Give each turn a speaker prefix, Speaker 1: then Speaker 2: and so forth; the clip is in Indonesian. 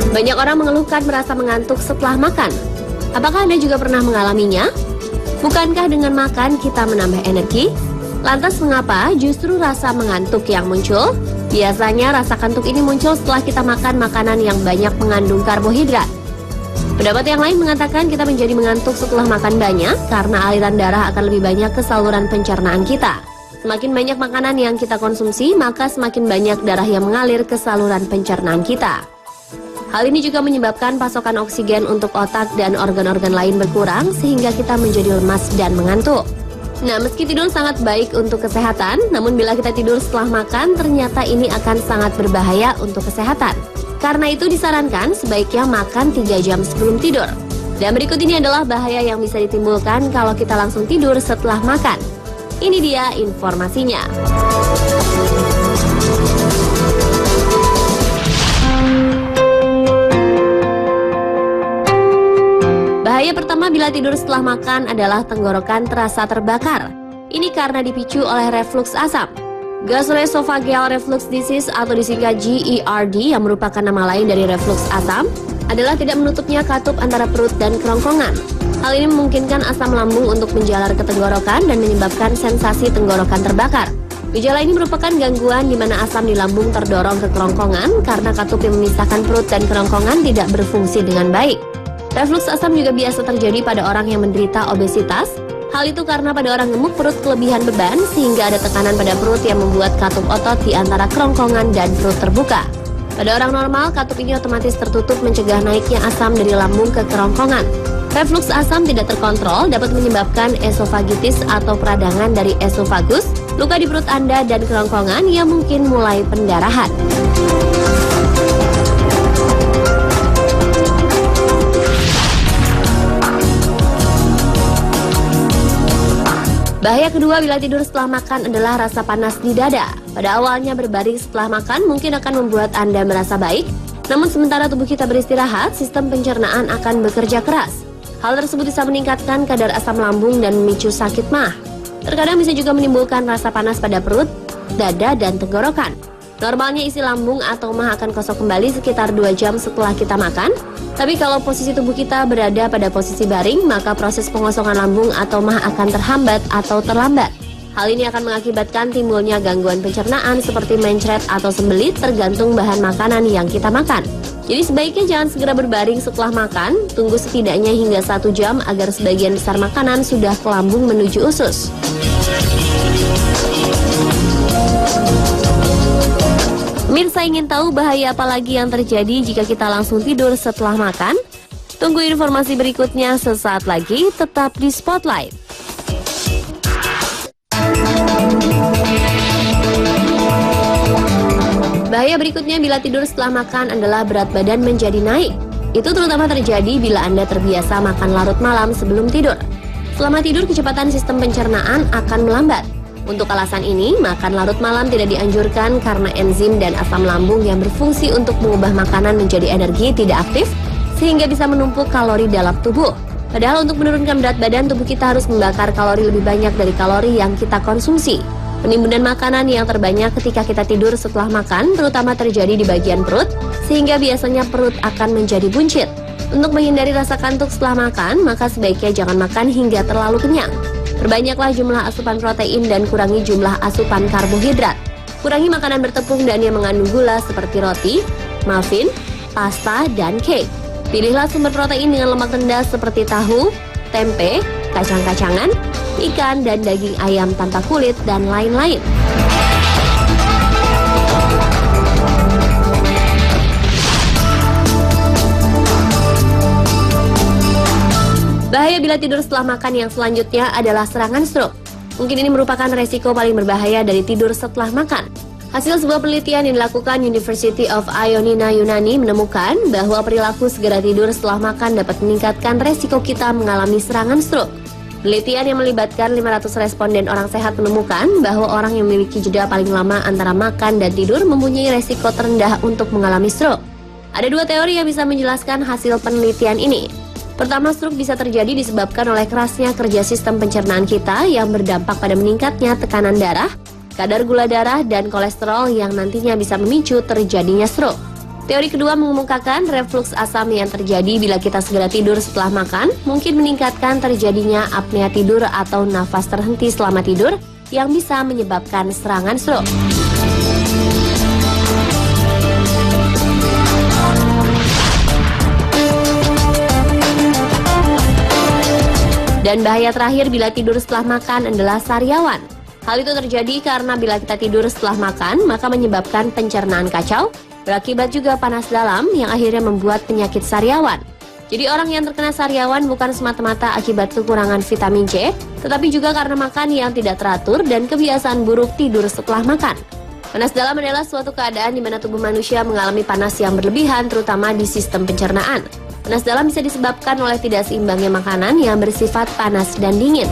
Speaker 1: Banyak orang mengeluhkan merasa mengantuk setelah makan. Apakah Anda juga pernah mengalaminya? Bukankah dengan makan kita menambah energi? Lantas mengapa justru rasa mengantuk yang muncul? Biasanya rasa kantuk ini muncul setelah kita makan makanan yang banyak mengandung karbohidrat. Pendapat yang lain mengatakan kita menjadi mengantuk setelah makan banyak karena aliran darah akan lebih banyak ke saluran pencernaan kita. Semakin banyak makanan yang kita konsumsi, maka semakin banyak darah yang mengalir ke saluran pencernaan kita. Hal ini juga menyebabkan pasokan oksigen untuk otak dan organ-organ lain berkurang sehingga kita menjadi lemas dan mengantuk. Nah, meski tidur sangat baik untuk kesehatan, namun bila kita tidur setelah makan, ternyata ini akan sangat berbahaya untuk kesehatan. Karena itu disarankan sebaiknya makan 3 jam sebelum tidur. Dan berikut ini adalah bahaya yang bisa ditimbulkan kalau kita langsung tidur setelah makan. Ini dia informasinya. Bahaya pertama bila tidur setelah makan adalah tenggorokan terasa terbakar. Ini karena dipicu oleh refluks asam. Gastroesophageal reflux disease atau disingkat GERD yang merupakan nama lain dari refluks asam adalah tidak menutupnya katup antara perut dan kerongkongan. Hal ini memungkinkan asam lambung untuk menjalar ke tenggorokan dan menyebabkan sensasi tenggorokan terbakar. Gejala ini merupakan gangguan di mana asam di lambung terdorong ke kerongkongan karena katup yang memisahkan perut dan kerongkongan tidak berfungsi dengan baik. Refluks asam juga biasa terjadi pada orang yang menderita obesitas. Hal itu karena pada orang gemuk perut kelebihan beban sehingga ada tekanan pada perut yang membuat katup otot di antara kerongkongan dan perut terbuka. Pada orang normal, katup ini otomatis tertutup mencegah naiknya asam dari lambung ke kerongkongan. Refluks asam tidak terkontrol dapat menyebabkan esofagitis atau peradangan dari esofagus, luka di perut Anda dan kerongkongan yang mungkin mulai pendarahan. Bahaya kedua bila tidur setelah makan adalah rasa panas di dada. Pada awalnya berbaring setelah makan mungkin akan membuat Anda merasa baik, namun sementara tubuh kita beristirahat, sistem pencernaan akan bekerja keras. Hal tersebut bisa meningkatkan kadar asam lambung dan memicu sakit maag. Terkadang bisa juga menimbulkan rasa panas pada perut, dada, dan tenggorokan. Normalnya isi lambung atau maag akan kosong kembali sekitar 2 jam setelah kita makan. Tapi kalau posisi tubuh kita berada pada posisi baring, maka proses pengosongan lambung atau maag akan terhambat atau terlambat. Hal ini akan mengakibatkan timbulnya gangguan pencernaan seperti mencret atau sembelit tergantung bahan makanan yang kita makan. Jadi sebaiknya jangan segera berbaring setelah makan, tunggu setidaknya hingga 1 jam agar sebagian besar makanan sudah ke lambung menuju usus. Pemirsa ingin tahu bahaya apa lagi yang terjadi jika kita langsung tidur setelah makan? Tunggu informasi berikutnya sesaat lagi, tetap di Spotlight. Bahaya berikutnya bila tidur setelah makan adalah berat badan menjadi naik. Itu terutama terjadi bila Anda terbiasa makan larut malam sebelum tidur. Selama tidur, kecepatan sistem pencernaan akan melambat. Untuk alasan ini, makan larut malam tidak dianjurkan karena enzim dan asam lambung yang berfungsi untuk mengubah makanan menjadi energi tidak aktif, sehingga bisa menumpuk kalori dalam tubuh. Padahal untuk menurunkan berat badan, tubuh kita harus membakar kalori lebih banyak dari kalori yang kita konsumsi. Penimbunan makanan yang terbanyak ketika kita tidur setelah makan, terutama terjadi di bagian perut, sehingga biasanya perut akan menjadi buncit. Untuk menghindari rasa kantuk setelah makan, maka sebaiknya jangan makan hingga terlalu kenyang. Perbanyaklah jumlah asupan protein dan kurangi jumlah asupan karbohidrat. Kurangi makanan bertepung dan yang mengandung gula seperti roti, muffin, pasta, dan cake. Pilihlah sumber protein dengan lemak rendah seperti tahu, tempe, kacang-kacangan, ikan, dan daging ayam tanpa kulit, dan lain-lain. Bahaya bila tidur setelah makan yang selanjutnya adalah serangan stroke. Mungkin ini merupakan resiko paling berbahaya dari tidur setelah makan. Hasil sebuah penelitian yang dilakukan University of Ioannina Yunani menemukan bahwa perilaku segera tidur setelah makan dapat meningkatkan resiko kita mengalami serangan stroke. Penelitian yang melibatkan 500 responden orang sehat menemukan bahwa orang yang memiliki jeda paling lama antara makan dan tidur mempunyai resiko terendah untuk mengalami stroke. Ada dua teori yang bisa menjelaskan hasil penelitian ini. Pertama, stroke bisa terjadi disebabkan oleh kerasnya kerja sistem pencernaan kita yang berdampak pada meningkatnya tekanan darah, kadar gula darah, dan kolesterol yang nantinya bisa memicu terjadinya stroke. Teori kedua mengemukakan refluks asam yang terjadi bila kita segera tidur setelah makan mungkin meningkatkan terjadinya apnea tidur atau nafas terhenti selama tidur yang bisa menyebabkan serangan stroke. Dan bahaya terakhir bila tidur setelah makan adalah sariawan. Hal itu terjadi karena bila kita tidur setelah makan maka menyebabkan pencernaan kacau, berakibat juga panas dalam yang akhirnya membuat penyakit sariawan. Jadi orang yang terkena sariawan bukan semata-mata akibat kekurangan vitamin C, tetapi juga karena makan yang tidak teratur dan kebiasaan buruk tidur setelah makan. Panas dalam adalah suatu keadaan di mana tubuh manusia mengalami panas yang berlebihan terutama di sistem pencernaan. Panas dalam bisa disebabkan oleh tidak seimbangnya makanan yang bersifat panas dan dingin.